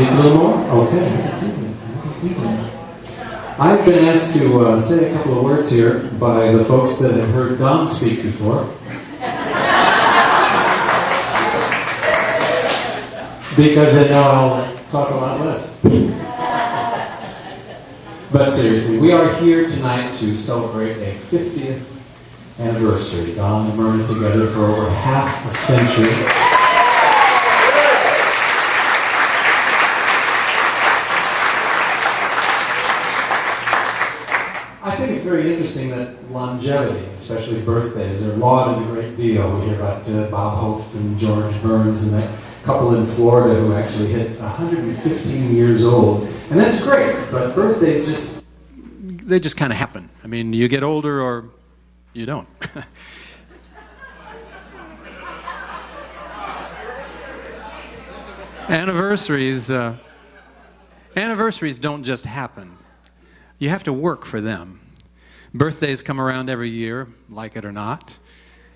Needs a little more? Okay. I've been asked to say a couple of words here by the folks that have heard Don speak before. Because they know I'll talk a lot less. But seriously, we are here tonight to celebrate a 50th anniversary. Don and Myrna together for over half a century. I think it's very interesting that longevity, especially birthdays, are lauded a great deal. We hear about Bob Hope and George Burns and that couple in Florida who actually hit 115 years old. And that's great, but birthdays just kind of happen. I mean, you get older or you don't. Anniversaries don't just happen. You have to work for them. Birthdays come around every year, like it or not.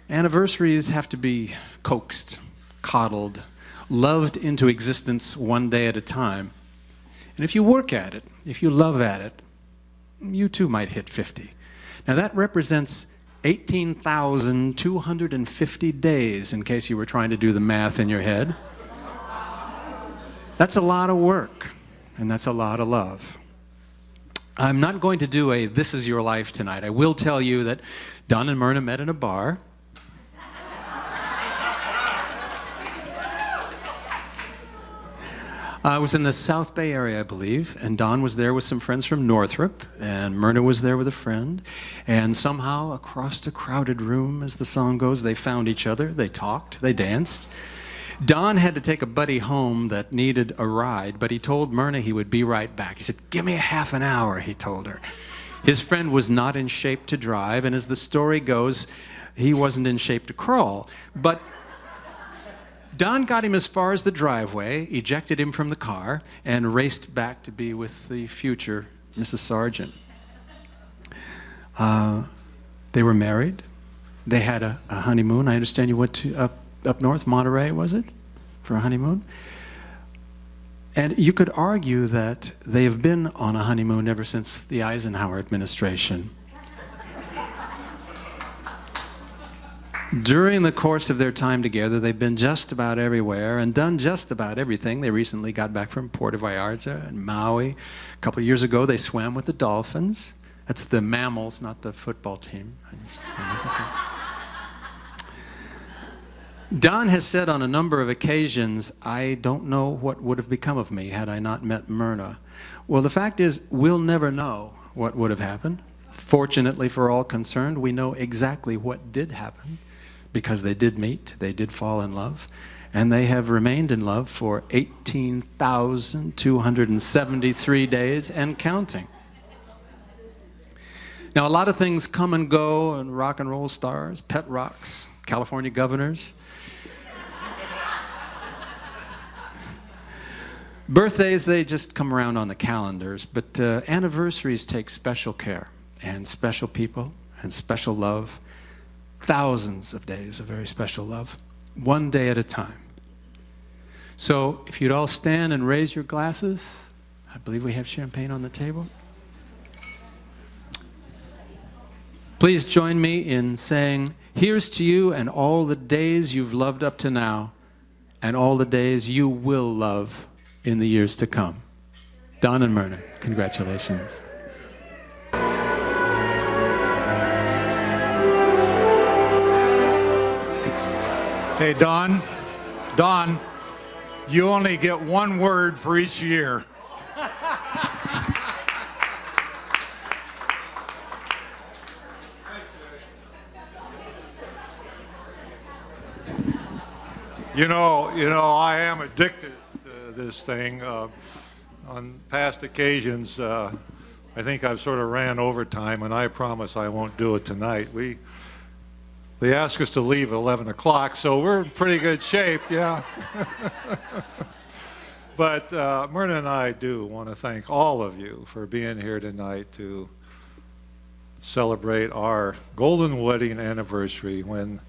Anniversaries have to be coaxed, coddled, loved into existence one day at a time. And if you work at it, if you love at it, you too might hit 50. Now that represents 18,250 days, in case you were trying to do the math in your head. That's a lot of work, and that's a lot of love. I'm not going to do a "this is your life" tonight. I will tell you that Don and Myrna met in a bar. I was in the South Bay area, I believe, and Don was there with some friends from Northrop, and Myrna was there with a friend, and somehow across a crowded room, as the song goes, they found each other, they talked, they danced. Don had to take a buddy home that needed a ride, but he told Myrna he would be right back. He said, "Give me a half an hour," he told her. His friend was not in shape to drive, and as the story goes, he wasn't in shape to crawl, but Don got him as far as the driveway, ejected him from the car, and raced back to be with the future Mrs. Sargent. They were married. They had a honeymoon. I understand you went to up north, Monterey, was it, for a honeymoon? And you could argue that they have been on a honeymoon ever since the Eisenhower administration. During the course of their time together, they've been just about everywhere and done just about everything. They recently got back from Puerto Vallarta and Maui. A couple of years ago, they swam with the dolphins. That's the mammals, not the football team. Don has said on a number of occasions, "I don't know what would have become of me had I not met Myrna." Well, the fact is, we'll never know what would have happened. Fortunately for all concerned, we know exactly what did happen, because they did meet, they did fall in love, and they have remained in love for 18,273 days and counting. Now, a lot of things come and go, and rock and roll stars, pet rocks, California governors. Birthdays, they just come around on the calendars, but anniversaries take special care, and special people, and special love. Thousands of days of very special love, one day at a time. So if you'd all stand and raise your glasses, I believe we have champagne on the table. Please join me in saying, "Here's to you and all the days you've loved up to now, and all the days you will love in the years to come." Don and Myrna, congratulations. Hey, Don, you only get one word for each year. You know, I am addicted to this thing. On past occasions, I think I've sort of ran overtime, and I promise I won't do it tonight. They asked us to leave at 11 o'clock, so we're in pretty good shape, yeah. But Myrna and I do want to thank all of you for being here tonight to celebrate our golden wedding anniversary. When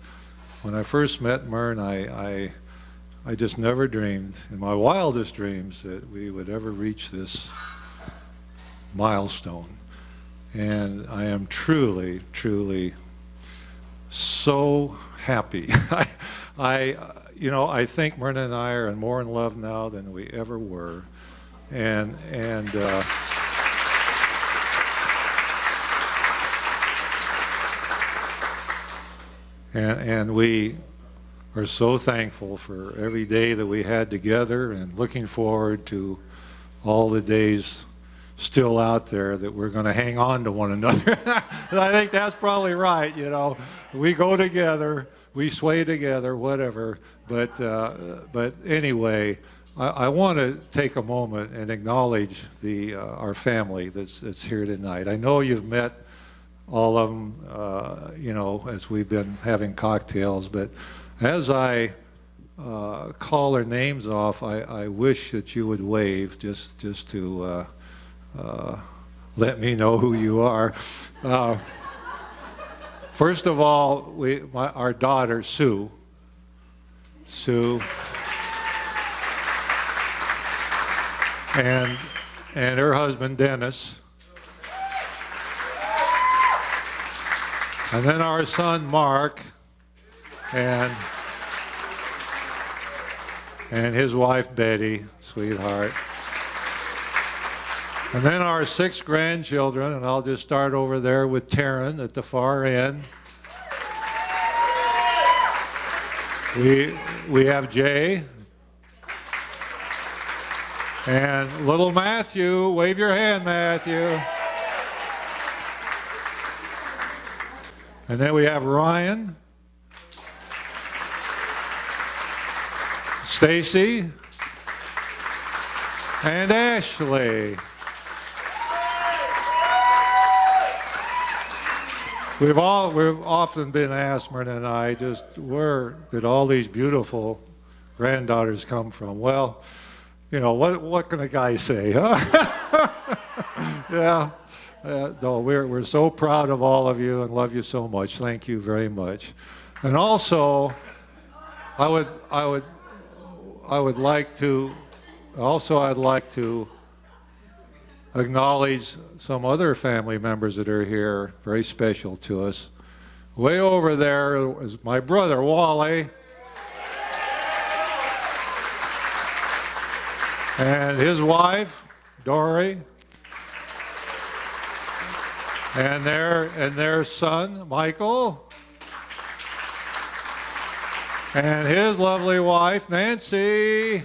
I first met Myrna, I just never dreamed in my wildest dreams that we would ever reach this milestone. And I am truly, truly so happy. I think Myrna and I are more in love now than we ever were. And we are so thankful for every day that we had together, and looking forward to all the days still out there that we're going to hang on to one another. And I think that's probably right. We go together, we sway together, whatever. But anyway, I want to take a moment and acknowledge our family that's here tonight. I know you've met all of them, as we've been having cocktails. But as I call their names off, I wish that you would wave just to let me know who you are. First of all, our daughter, Sue, and her husband, Dennis, and then our son, Mark, and his wife, Betty, sweetheart. And then our 6 grandchildren, and I'll just start over there with Taryn at the far end. We have Jay. And little Matthew, wave your hand, Matthew. And then we have Ryan, Stacy, and Ashley. We've often been asked, Myrna and I, just where did all these beautiful granddaughters come from? Well, what can a guy say, huh? Yeah. No, we're so proud of all of you and love you so much. Thank you very much. And also, I'd like to acknowledge some other family members that are here, very special to us. Way over there is my brother, Wally, and his wife, Dory, and their son, Michael, and his lovely wife, Nancy,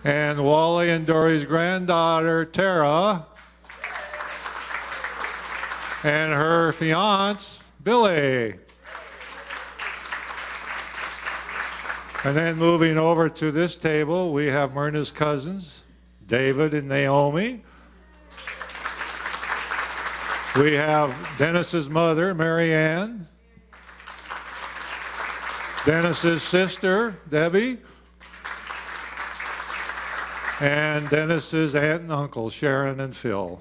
and Wally and Dory's granddaughter, Tara, and her fiance, Billy. And then moving over to this table, we have Myrna's cousins, David and Naomi. We have Dennis's mother, Mary Ann. Dennis's sister, Debbie. And Dennis's aunt and uncle, Sharon and Phil.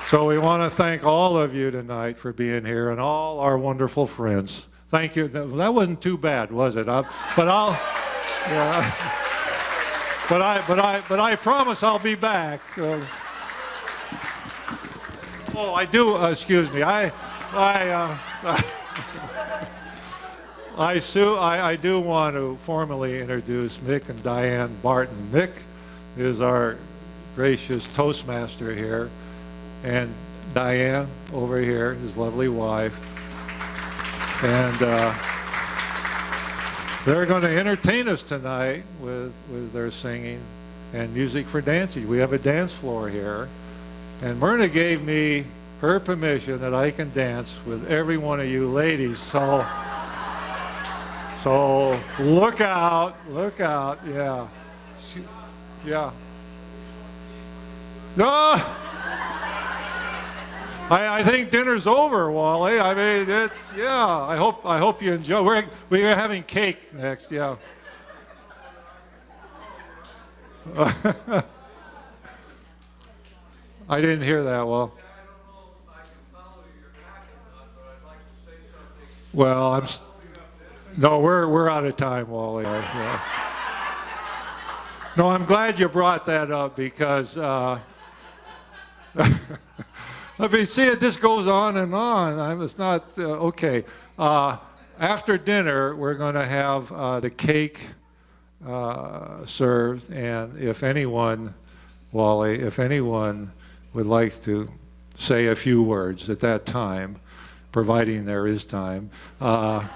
So we want to thank all of you tonight for being here, and all our wonderful friends. Thank you. That wasn't too bad, was it? But I promise I'll be back. I do. Excuse me. I do want to formally introduce Mick and Diane Barton. Mick is our gracious Toastmaster here, and Diane over here, his lovely wife. And they're going to entertain us tonight with their singing and music for dancing. We have a dance floor here, and Myrna gave me her permission that I can dance with every one of you ladies. So look out, yeah. Yeah. No! I think dinner's over, Wally. I mean, I hope you enjoy. We're having cake next, yeah. I didn't hear that well. Well, no, we're out of time, Wally. Yeah. No, I'm glad you brought that up because let me see it. This goes on and on. It's not okay. After dinner, we're going to have the cake served, and if anyone, Wally, if anyone would like to say a few words at that time, providing there is time, that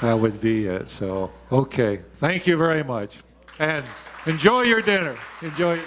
would be it. So, okay. Thank you very much. And enjoy your dinner. Enjoy.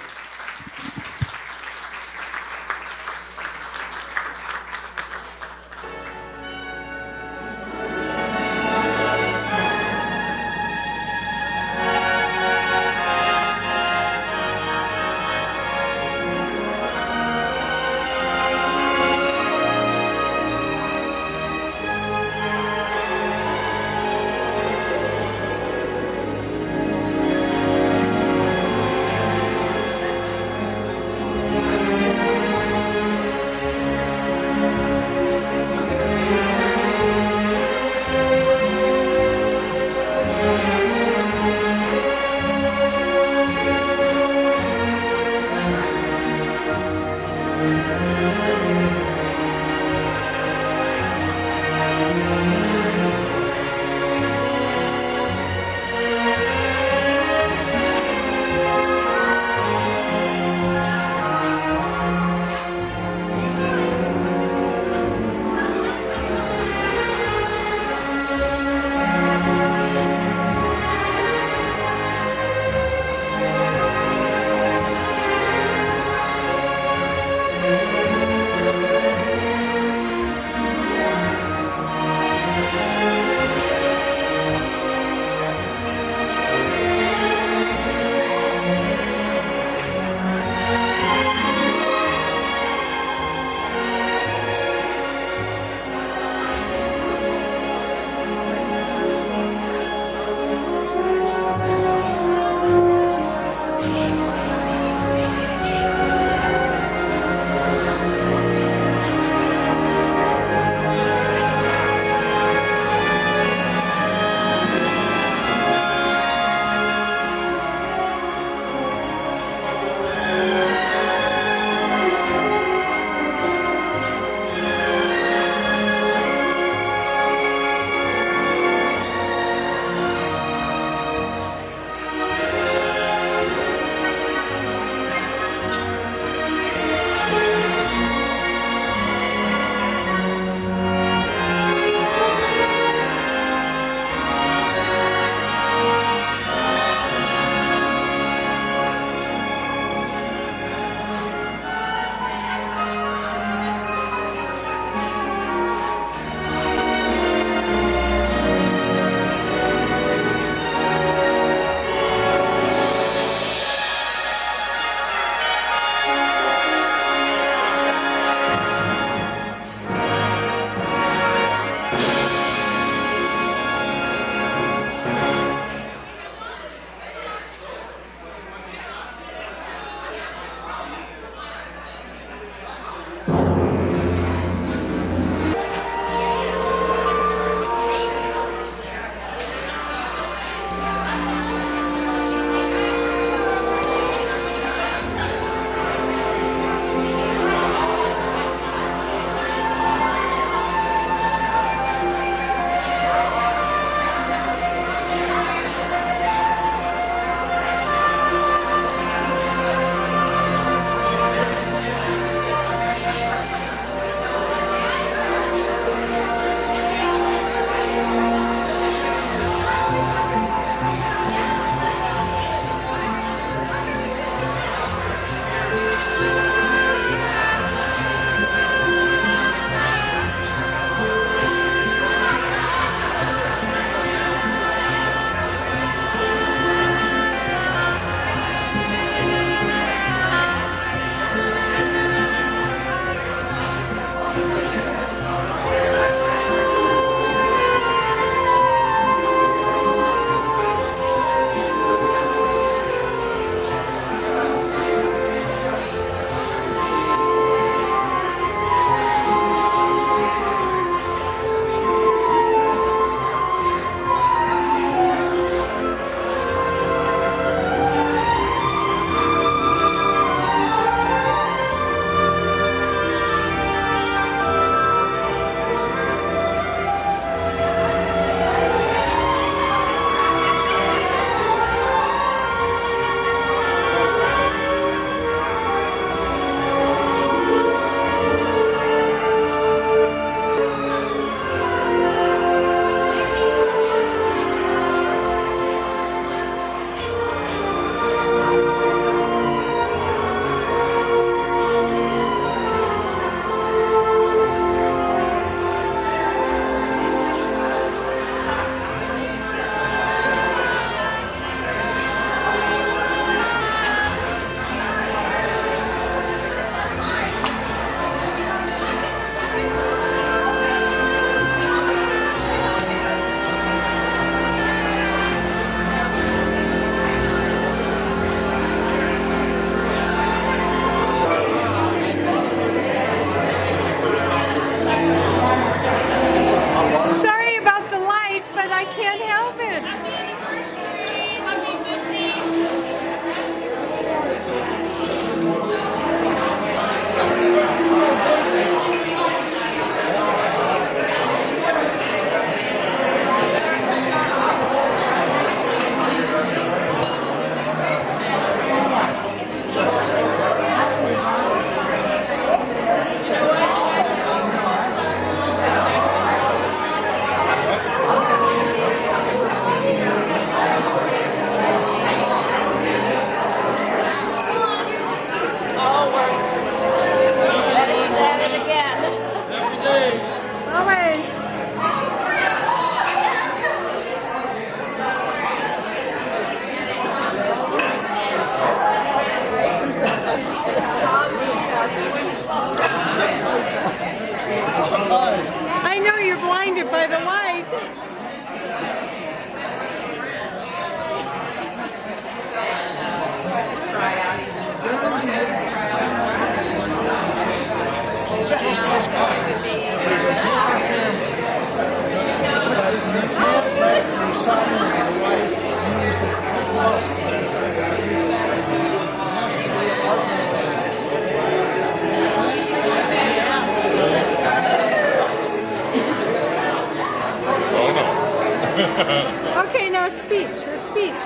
Okay, now speech. A speech.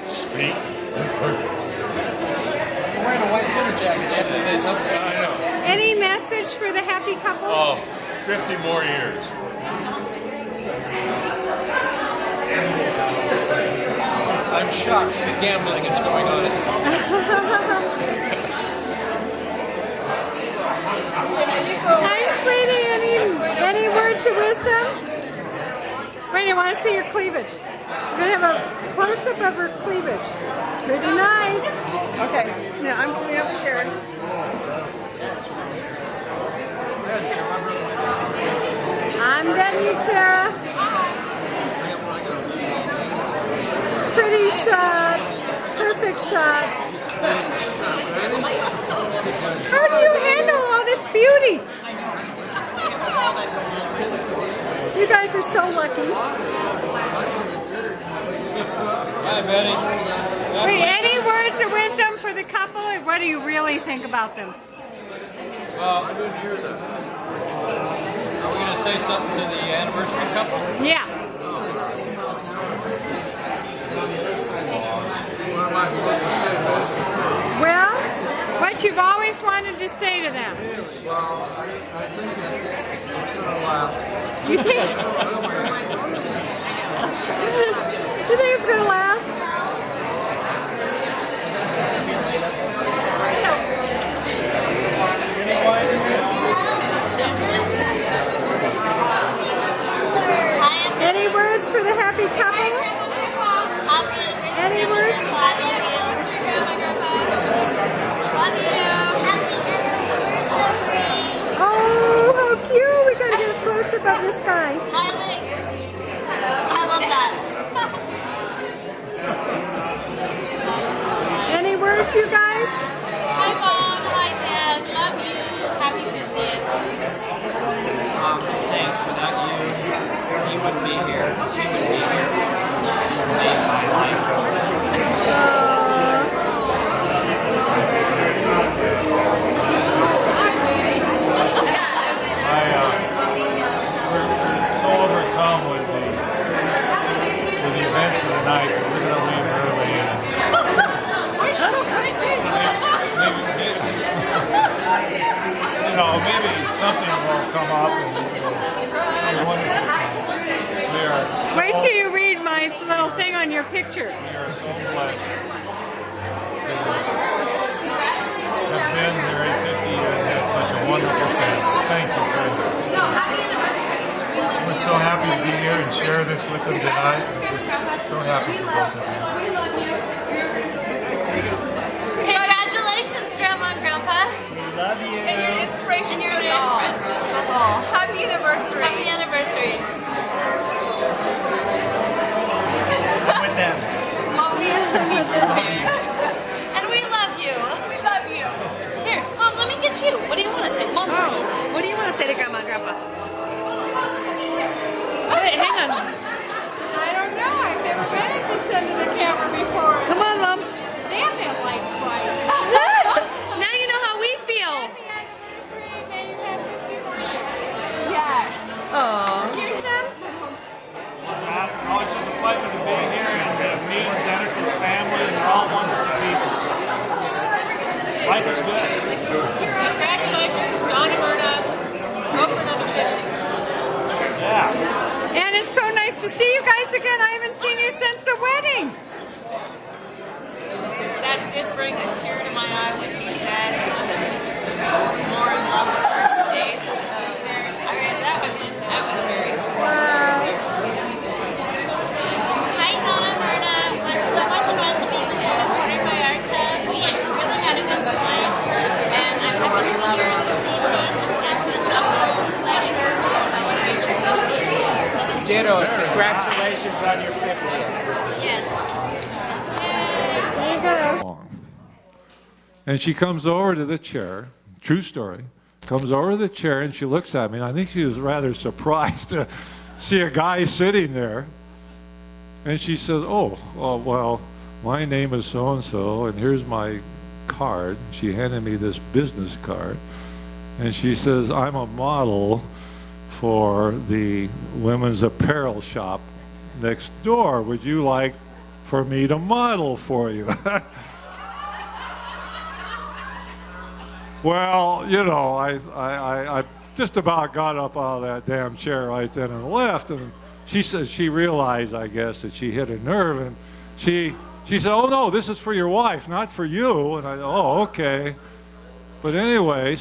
Speak. Wearing a white dinner jacket. You have to say something. I know. Any message for the happy couple? Oh, 50 more years. I'm shocked the gambling is going on at this time. Hi, sweetie. Any words of wisdom? Wait, I want to see your cleavage. We're going to have a close-up of her cleavage. Pretty nice. Okay, now I'm coming upstairs. I'm getting you, Sarah. Pretty shot. Perfect shot. How do you handle all this beauty? You guys are so lucky. Hi, Betty. Wait, any words of wisdom for the couple? And what do you really think about them? Well, I didn't hear that. Are we going to say something to the anniversary couple? Yeah. Well, what you've always wanted to say to them. Well, I think it's going to last. You think? You think it's going to last? Any words for the happy couple? Any words? Oh, how cute! We gotta get a close-up of this guy. I love that. Any words, you guys? Hi, Mom. Hi, Dad. Love you. Happy 50th. Thanks. Without you, he wouldn't be here. She wouldn't be here. You made my life. So overcome with the events of the night that we're going to leave early. Maybe something will come up. And it's wonderful. Wait till you read my little thing on your picture. We are so blessed to have been married 50 years and have such a wonderful family. Thank you very much. We're so happy to be here and share this with them tonight. So happy for both of you. Congratulations, Grandma and Grandpa. Love you. And your inspiration to us all. Happy anniversary. Happy anniversary. With them. Mom, we have some And we love you. We love you. Here, Mom, let me get you. What do you want to say? Mom, What do you want to say to Grandma and Grandpa? Wait, hang on. I don't know. I've never been at this end of the camera before. Come on, Mom. Damn, that light's bright. now you know how we feel. Happy anniversary. May you have 50 more years. Yes. Aww. Always such a pleasure to be here and meet Dennis's family, and they're all wonderful people. Life is good. Congratulations, John and Myrna. Go for another 50. Yeah. And it's so nice to see you guys again. I haven't seen you since the wedding. That did bring a tear to my eye when he said he was more in love with her today than with his parents. I mean, that was very cool. Wow. Hi, Donna and Myrna. It was so much fun to be with you at Water by Arta. We really had a good time. And I'm happy to be here this evening. It's a double pleasure to celebrate your 50th. Ditto. Congratulations on your 50th. Yes. There you go. And she comes over to the chair, true story, comes over to the chair and she looks at me, and I think she was rather surprised to see a guy sitting there. And she says, oh, well, my name is so-and-so, and here's my card. She handed me this business card. And she says, I'm a model for the women's apparel shop next door. Would you like for me to model for you?" Well, you know, I just about got up out of that damn chair right then and left. And she said she realized, I guess, that she hit a nerve. And she said, "Oh, no, this is for your wife, not for you." And I said, "Oh, okay." But anyway,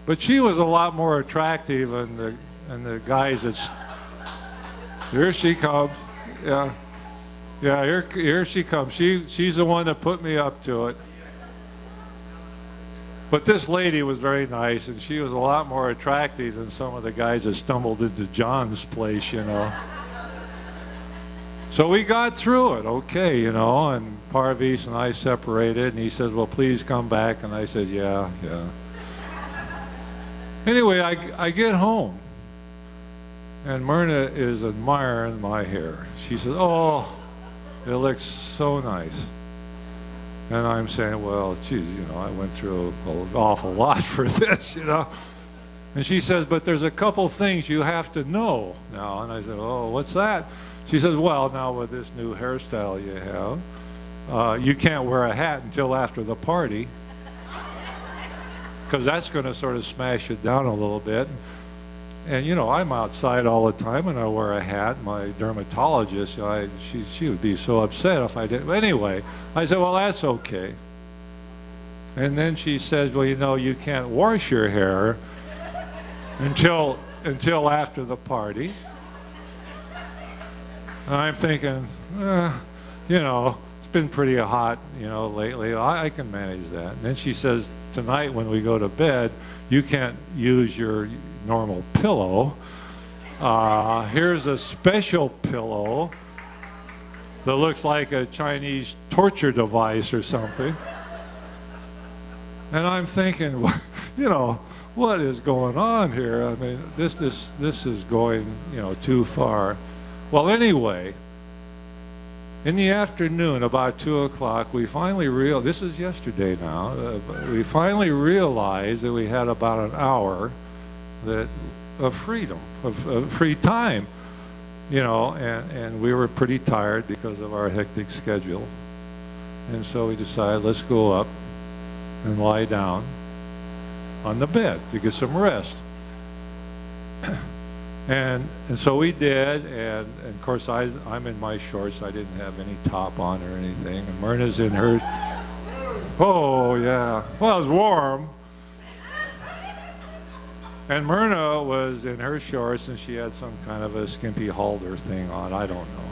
but she was a lot more attractive than the guys that's... Here she comes. Yeah. Yeah, here she comes. She's the one that put me up to it. But this lady was very nice, and she was a lot more attractive than some of the guys that stumbled into John's place, you know. So we got through it, okay, you know, and Parvis and I separated, and he says, "Well, please come back." And I said, yeah. Anyway, I get home, and Myrna is admiring my hair. She says, "Oh, it looks so nice." And I'm saying, "Well, geez, you know, I went through an awful lot for this, you know." And she says, "But there's a couple things you have to know now." And I said, "Oh, what's that?" She says, "Well, now with this new hairstyle you have, you can't wear a hat until after the party, because that's going to sort of smash it down a little bit. And, you know, I'm outside all the time and I wear a hat. My dermatologist, she would be so upset if I didn't." Anyway, I said, "Well, that's okay." And then she says, "Well, you know, you can't wash your hair until after the party." And I'm thinking, you know, it's been pretty hot, you know, lately. I can manage that. And then she says, "Tonight when we go to bed, you can't use your normal pillow. Here's a special pillow that looks like a Chinese torture device or something." And I'm thinking, you know, what is going on here? I mean, this is going, you know, too far. Well, anyway, in the afternoon, about 2 o'clock, we finally realized, this is yesterday now, we finally realized that we had about an hour of freedom, of free time, you know, and we were pretty tired because of our hectic schedule. And so we decided, let's go up and lie down on the bed to get some rest. And so we did, and of course I'm in my shorts. I didn't have any top on or anything. And Myrna's in hers. Oh yeah, well, it was warm. And Myrna was in her shorts, and she had some kind of a skimpy halter thing on. I don't know.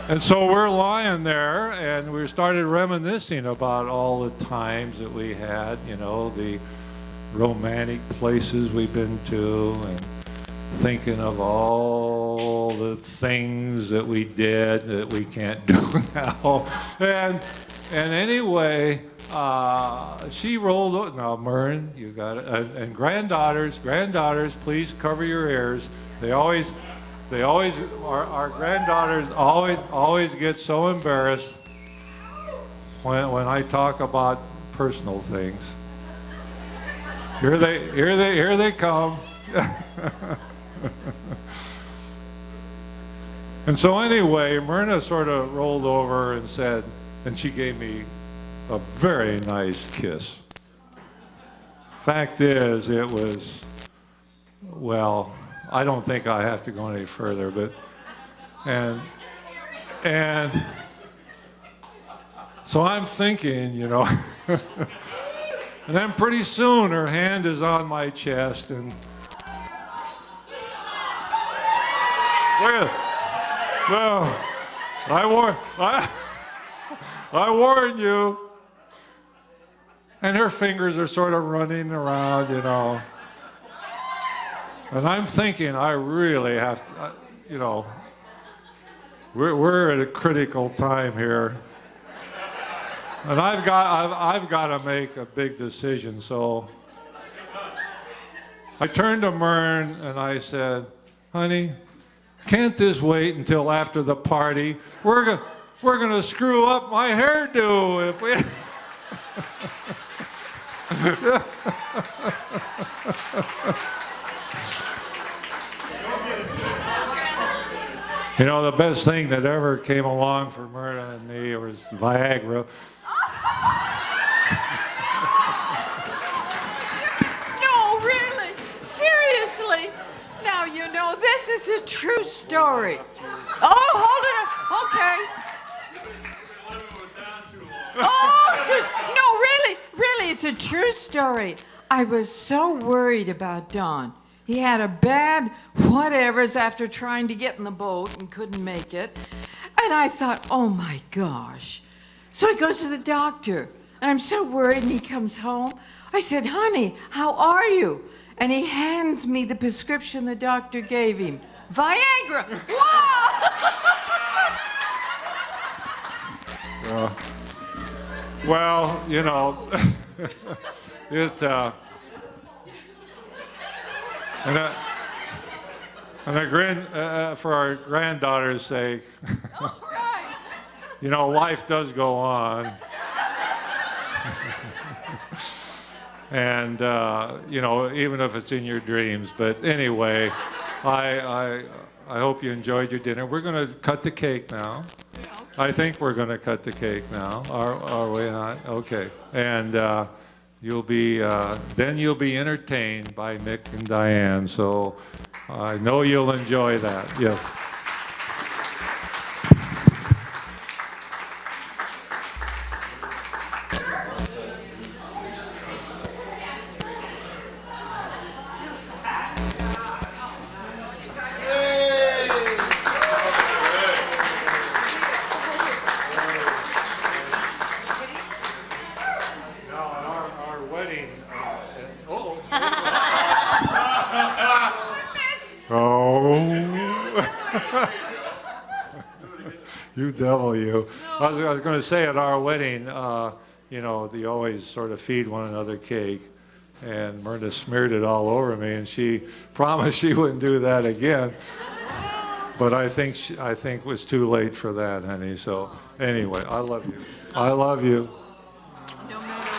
And so we're lying there, and we started reminiscing about all the times that we had, you know, the romantic places we've been to, and thinking of all the things that we did that we can't do now. And anyway, she rolled up. Now, Myrna, you got it. And granddaughters, please cover your ears. Our granddaughters always get so embarrassed when I talk about personal things. Here they come. And so anyway, Myrna sort of rolled over and said, and she gave me a very nice kiss. Fact is, it was, well, I don't think I have to go any further, but, and so I'm thinking, you know, and then pretty soon her hand is on my chest, and well, I warn you. And her fingers are sort of running around, you know. And I'm thinking, I really have to, you know, we're at a critical time here. And I've got to make a big decision. So I turned to Myrna and I said, "Honey, can't this wait until after the party? We're gonna screw up my hairdo if we." You know, the best thing that ever came along for Myrna and me was Viagra. No, really? Seriously? Now, you know, this is a true story. Oh, hold it up. Okay. No, really, it's a true story. I was so worried about Don. He had a bad whatevers after trying to get in the boat and couldn't make it. And I thought, oh my gosh. So he goes to the doctor, and I'm so worried, and he comes home. I said, honey, how are you? And he hands me the prescription the doctor gave him. Viagra! Whoa! Well, you know, for our granddaughter's sake, All right. you know, life does go on. And, you know, even if it's in your dreams. But anyway, I hope you enjoyed your dinner. We're going to cut the cake now. I think we're going to cut the cake now. Are we not? Okay. And then you'll be entertained by Mick and Diane. So I know you'll enjoy that. Yes. You devil, you. I was going to say at our wedding, you know, they always sort of feed one another cake. And Myrna smeared it all over me, and she promised she wouldn't do that again. But I think it was too late for that, honey. So anyway, I love you. I love you. No matter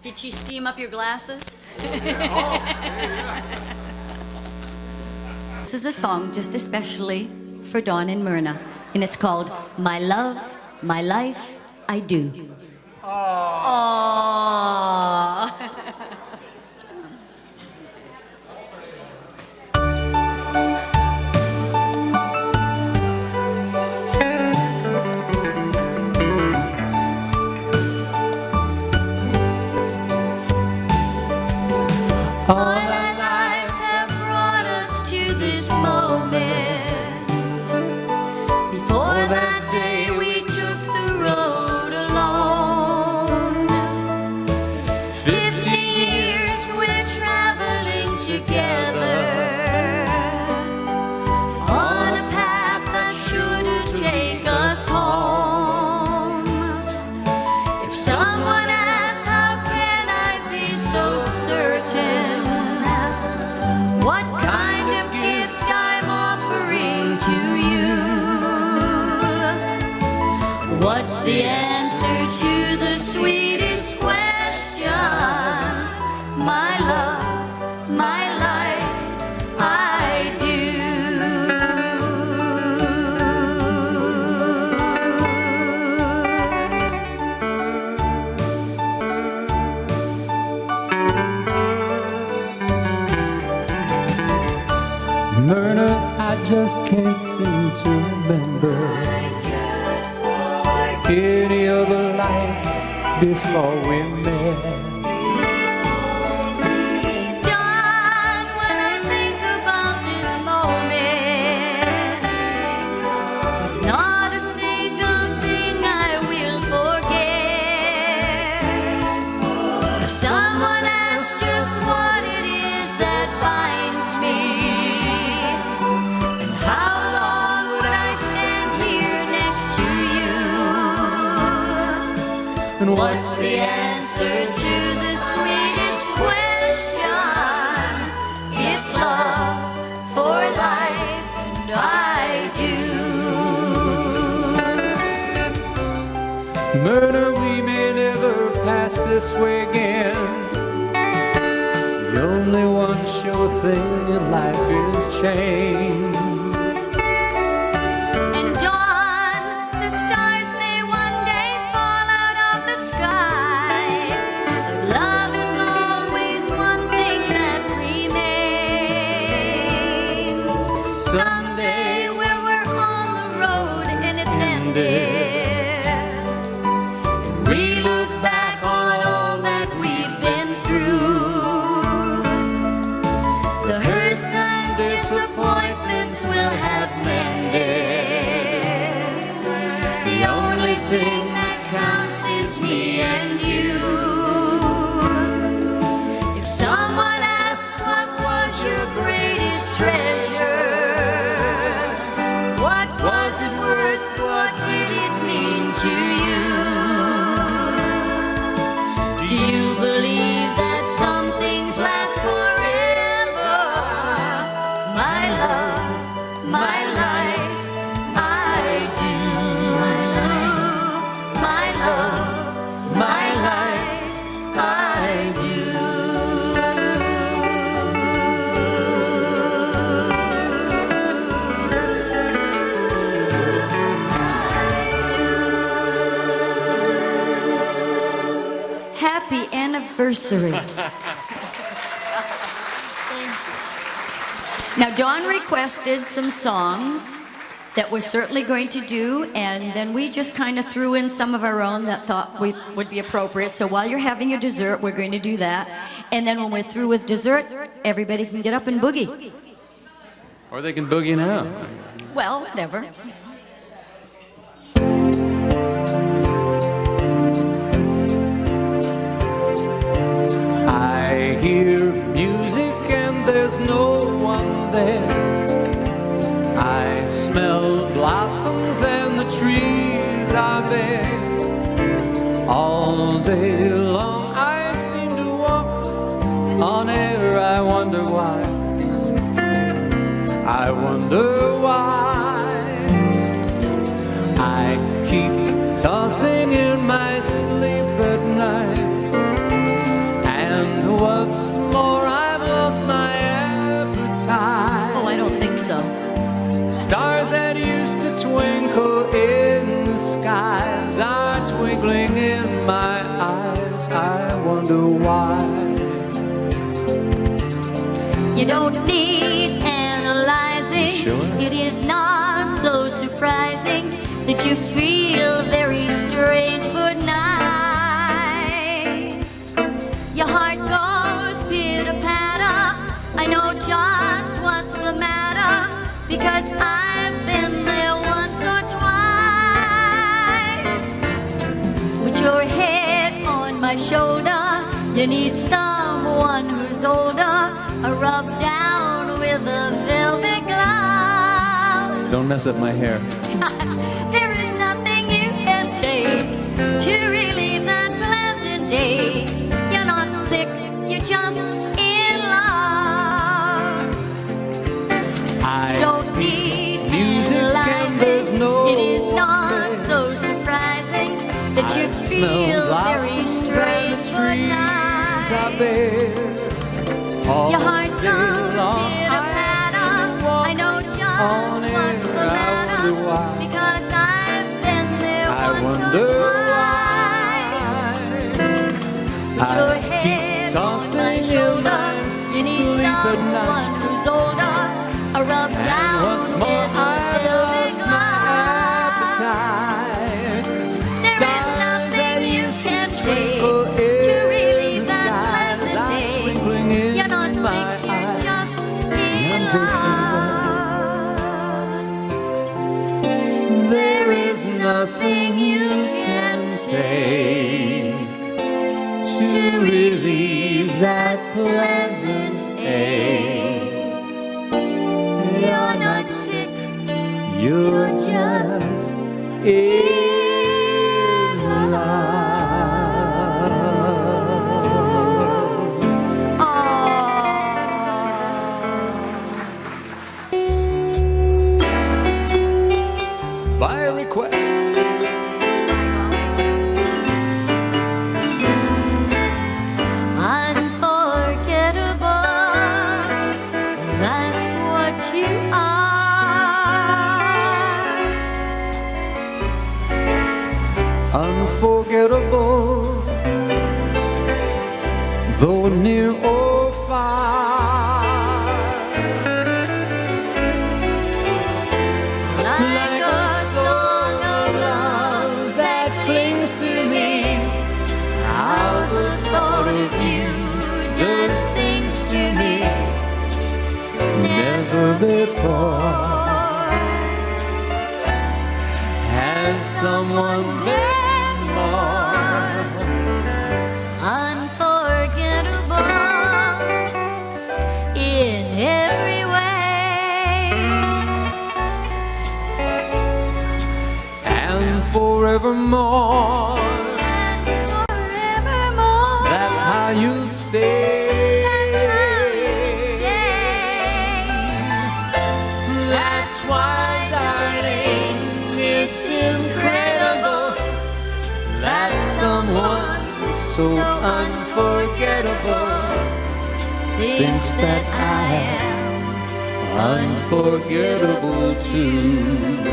Did she steam up your glasses? This is a song just especially for Dawn and Myrna, and it's called My Love, My Life, I Do. Aww. All our lives have brought us to this moment. Before that day we took the road alone. 50 years we're traveling together on a path that should take us home. If someone asks how can I be so certain what kind of gift I'm offering to you, what's the answer to the sweetest question? My love, my life, I do. Myrna, I just can't seem to remember any other life before we met. Dawn, when I think about this moment, there's not a single thing I will forget. If someone asks just what it is that binds me, and how long would I stand here next to you, and what's the answer to the sweetest question? It's love for life, and I Myrna, we may never pass this way again. The only one sure thing in life is change. And dawn, the stars may one day fall out of the sky, but love is always one thing that remains. Someday when we're on the road and it's ended, and we look back on all that we've been through, the hurts and disappointments will have mended. The only thing that counts is me and you. If someone asks what was your greatest treasure, what was it worth, what did it mean to you? Do you believe that some things last forever? My love, my life, I do. My love, my life, I do. Happy anniversary. Now, Dawn requested some songs that we're certainly going to do, and then we just kind of threw in some of our own that thought would be appropriate. So while you're having your dessert, we're going to do that. And then when we're through with dessert, everybody can get up and boogie. Or they can boogie now. Well, whatever. I hear music and there's no one there. I smell blossoms and the trees are bare. All day long I seem to walk on air. I wonder why. I wonder why. I keep tossing in my sleep at night. And what's more, I've lost my appetite. Oh, I don't think so. Stars that used to twinkle in the skies are twinkling in my eyes. I wonder why. You don't need analyzing. Sure. It is not so surprising that you feel very strange but nice. Your heart goes pitter-patter. I know just what's the matter, because I've been there once or twice. Put your head on my shoulder. You need someone who's older. A rub down with a velvet glove. Don't mess up my hair. There is nothing you can take to relieve that pleasant day. You're not sick, you're just in love. I Don't need music and there's analyzing. no It is not way. so surprising that you I feel smell very blossoms strange and the but trees are nice. bare. All Your heart day goes long pitter-patter. I know just on what's the air. I matter, wonder why. because I've been there I once wonder or twice. why. Put your I head keep on tossing my in shoulder. my You need sleep at someone night. who's older. A rub And down once with more, a I've velvet lost my glove. appetite. There is Stars nothing that you used to can twinkle take in to relieve the that skies pleasant are day. twinkling in You're not my sick, you're eyes. just in I'm love. There is nothing you can take to relieve that pleasant ache. You're not sick, You're just in love. Aww. By request. unforgettable, though near or far, like a song of love that clings to me. How the thought of you does things to me never before has someone been more unforgettable in every way. and forevermore. And forevermore, That's how you'll stay. that's how you stay. That's why, darling, it's incredible that someone so unforgettable thinks that I am unforgettable too.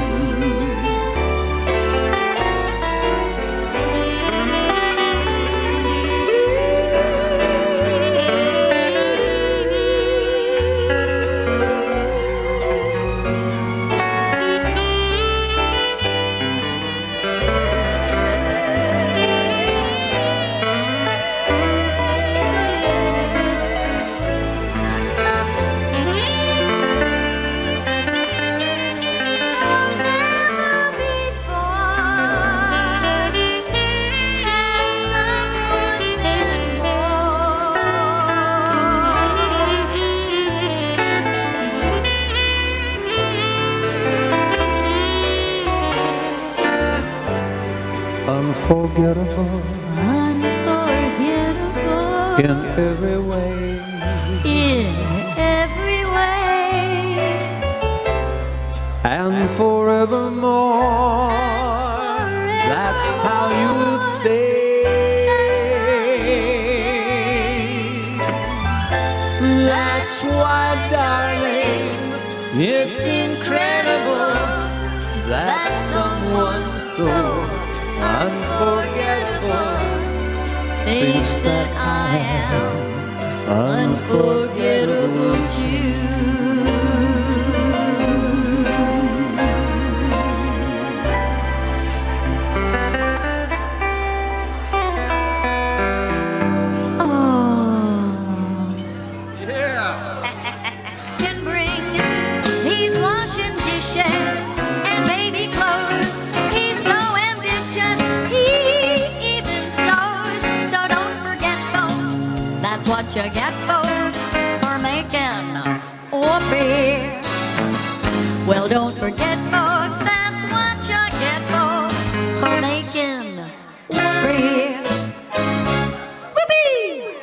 Unforgettable Unforgettable in every way. in every way. And forevermore, that's how you'll stay. That's why, darling, it's incredible that someone so unforgettable Thinks that I am unforgettable too. Can bring these washing dishes and baby clothes. He's so ambitious, he even sews. So don't forget, folks, that's what you get, folks, for making whoopee. Well, don't forget, folks, that's what you get, folks, for making whoopee. Whoopee!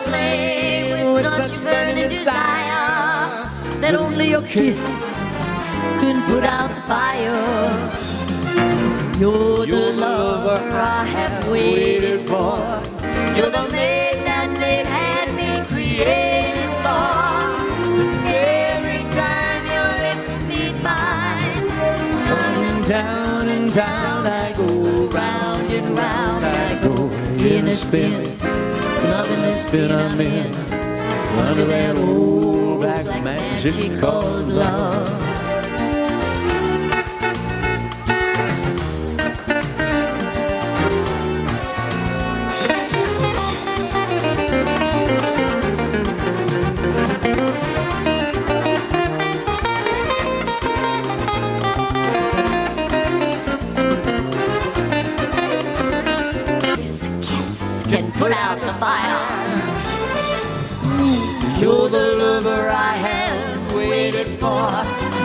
Flame with such a burning desire that only your kiss can put out the fire. You're the lover I have waited for. You're the maid that fate had me created for. Every time your lips meet mine, down and down I go, round and round I go in a spin. Loving the spin I'm in, under that old black magic called love. Kiss can put out the fire. You're the lover I have waited for.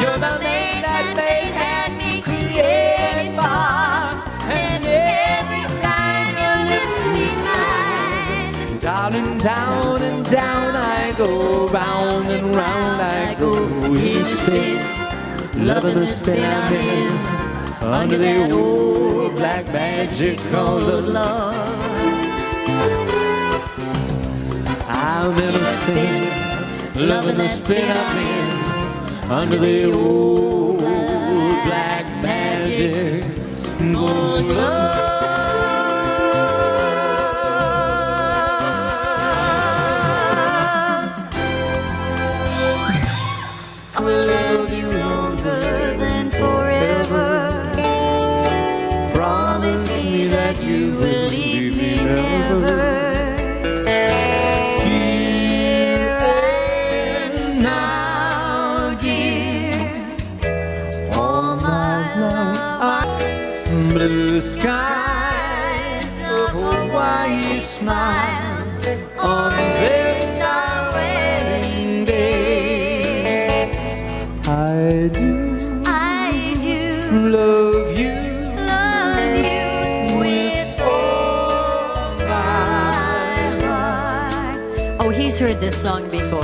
You're the maid that fate had me created for. And every time your lips meet mine, down and down and down I go, round and round I go in a spin, loving the spin I'm in, under the old black magic called love. I'm in a spin, loving the spin I'm in, under the old black magic I will love you longer than forever. Promise me that you will leave me never. Here and now, dear, all my love. Blue skies of Hawaii smile on this our wedding day. I do love you with all my heart. Oh, he's heard this song before.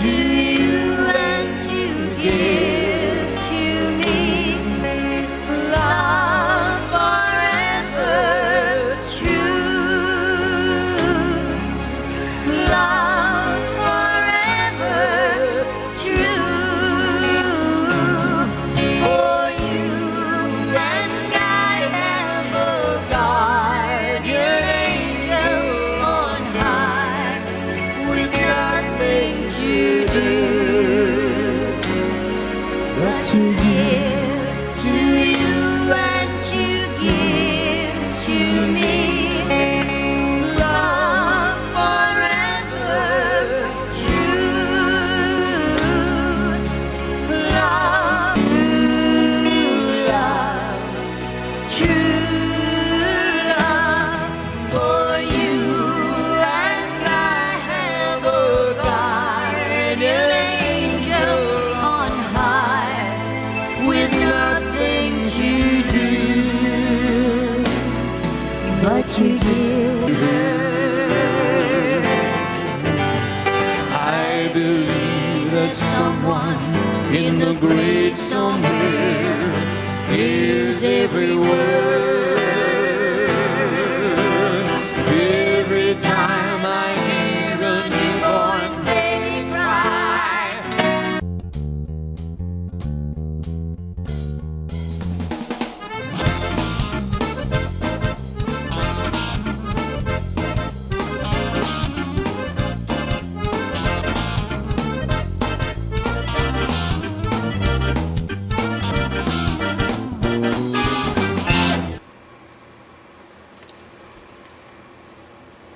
To you and to give to me love forever true. Love forever true. For you and I have a guardian angel on high with nothing to do but to give to you and to give to me love forever true. Love, true love. For you and I have a guardian angel on high with nothing to do but to give her. I believe that someone in the grave